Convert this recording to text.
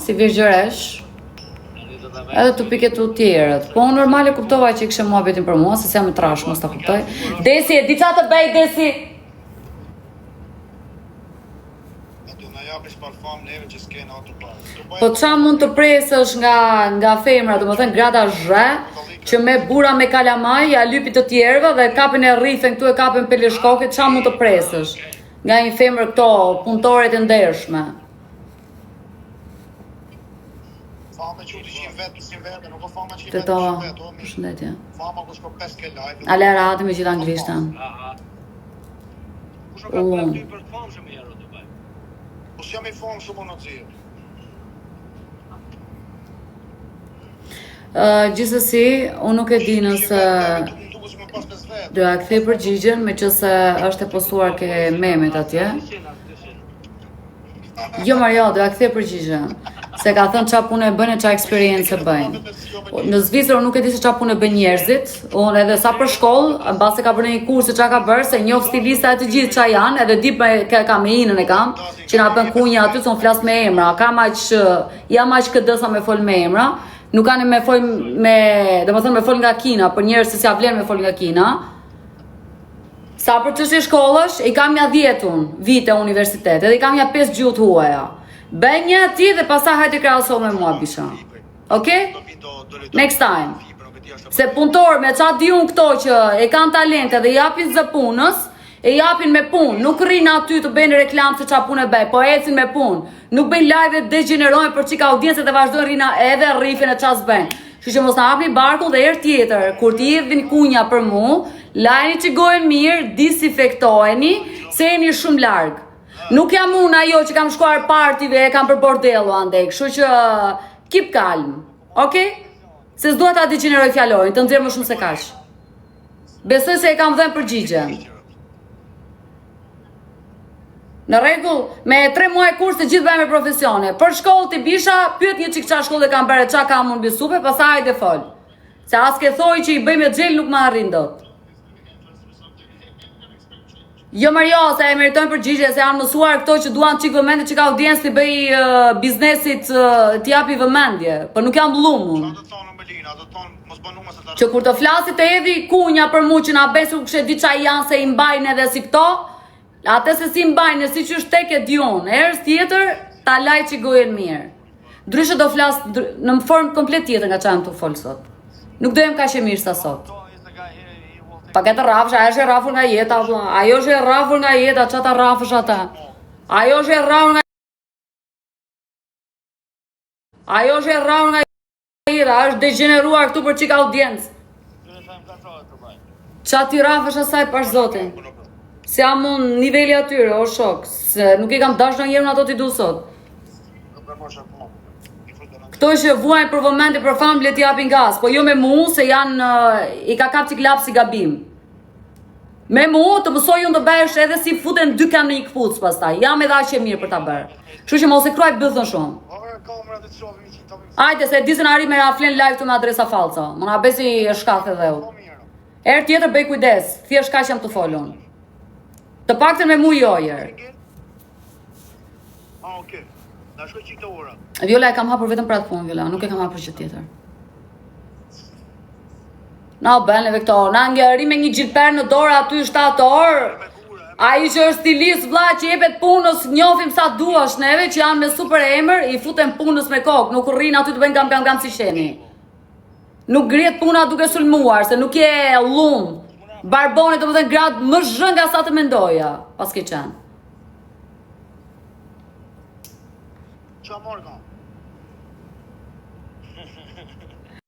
si virgjëresh, edhe të piket të tjerët. Po unë normale kuptova që i kishe muhabetin për mua, se se jam e trash, mos ta kuptoj. Desi, e di qa të bëj, Desi? Po qa mund të presësh nga femra, do më thënë grada zhre, që me bura me kalamaj, ja lypit të tjerëve dhe kapin e rrifen këtu e kapin peleshkokit, qa mund të presësh? Nga një femër këto, punëtoret e ndershme. Të to, përshëndetje. Ale rati me gjitha anglishtën. Gjithsesi, unë nuk e di nëse do ja kthej përgjigjen, me që se është e postuar ke memet atje. Jo Mario, do ja kthej përgjigjen. Se ka thënë qa punë e bëjnë e qa eksperiencë e bëjnë. Në Zvicër unë nuk e di se qa punë e bëjnë njerëzit, unë edhe sa për shkollë, në base ka bërë një kurse qa ka bërë, se njoh stilista e të gjithë qa janë, edhe dip ka me inën e kam, që na bën kunja aty, se unë flas me emra, jam aq këdësa me fol me emra, nuk kanë me fol me fol nga Kina, për njerëz se si ja vlen me fol nga Kina. Sa për çështje shkollësh, i kam ja 10 vite universitet, edhe i kam ja 5 gjuhë huaja. Bëj një ti dhe pastaj hajde krahaso me mua bisha. Okej? Next time. Se punëtor me qa di unë këto që e kanë talente dhe japin zë punës, e japin me punë, nuk rrinë aty të bëjnë reklam se qa punë e bëj, po ecin me punë. Nuk bëjnë live dhe degenerojnë për qika audiencet dhe vazhdojnë rrina edhe rrifin e qas bëjnë. Që mos në hapni barkull dhe herë tjetër, kur t'i idhin kunja për mu, lajni që gojnë mirë, disinfektojni, se jeni shumë largë. Nuk jam unë ajo që kam shkuar partive e kam për bordello andej, kështu që keep calm, okej? Se s'dua ta degeneroj fjalojnë, të nxjerr më shumë se kaq. Besoj se e kam dhënë përgjigjen. Në rregull, me 3 muaj kurs të gjithë bëjmë profesione. Për shkollë ti bisha, pyet një çik çfarë shkolle kam bërë, çka kam unë mbi supe, pastaj hajde fol. Se as ke thoj që i bëjmë xhel nuk më arrin dot. Jo Mario, se e meritojnë përgjigje, se janë mësuar këto që duan qik vëmendje që ka audiencë të bëj biznesit të japi vëmendje, për nuk jam blumu. Që kur të flasit të edhi kunja për mu që na besu kështë di qa janë se i mbajnë edhe si këto, atë se si mbajnë, si që shtek e dion, erës tjetër, ta laj që gojen mirë. Dryshe do flasë në formë komplet tjetër nga që jam të folë sot. Nuk dojem ka që mirë sa sot. Pa këtë rafsh, ajo është e rafur nga jeta, ajo është e rafur nga jeta, që ta rafësh ata. Ajo është e rafur nga Ajo është e rafur nga jeta, është degeneruar këtu për qika audiencë. Qa ti rafësh asaj pash zotin. Se jam unë nivelli atyre, o shok, se nuk i kam dash në njerën ato t'i du sot. Këto që vuajnë për vëmendje për famë le t'i japin gas, po jo me mu se janë, i ka kap qik lapë si gabim. Me mu të mësoj unë të bëhesh edhe si futen 2 kam në një këpuc pastaj, jam edhe aqe mirë për ta bërë. Kështu që mos e kruaj bëthën shumë. Ajde se dizën ari me raflen live të me adresa falca, më nga besi e shkath edhe u. Erë tjetër bëj kujdes, thjesht ka që jam të folun. Të pakten me mu jojer. Viola e kam hapur vetëm për atë punë, Viola, nuk e kam hapur që tjetër. Na bënë edhe këto, na ngeri me një gjilper në dorë aty 7 orë, a i që është stilist vla që jepet punës, njofim sa duash neve që janë me super emër, i futen punës me kokë, nuk rrinë aty të bëjnë gam si sheni. Nuk griet puna duke sulmuar, se nuk je lumë, barbone të më dhe gradë më zhën nga sa të mendoja, pas ke qenë. Qa morga?